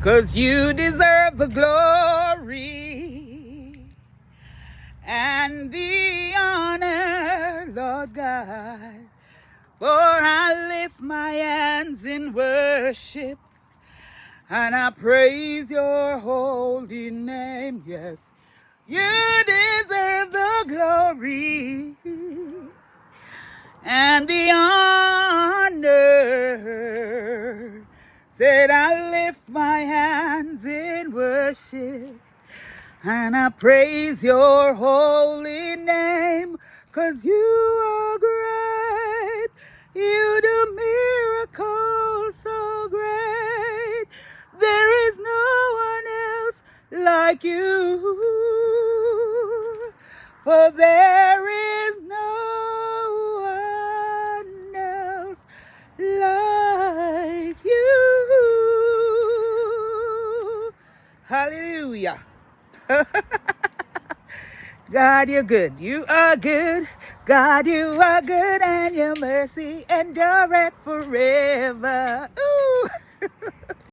'cause you deserve the glory and the honor, Lord God. For I lift my hands in worship and I praise your holy name. Yes, you deserve the glory and the honor. Said I lift my hands in worship and I praise your holy name, 'cause you are great. You do miracles so great. There is no one else like you. For there is no one else like you. Hallelujah. God, you're good. You are good. God, you are good, and your mercy endureth forever. Ooh.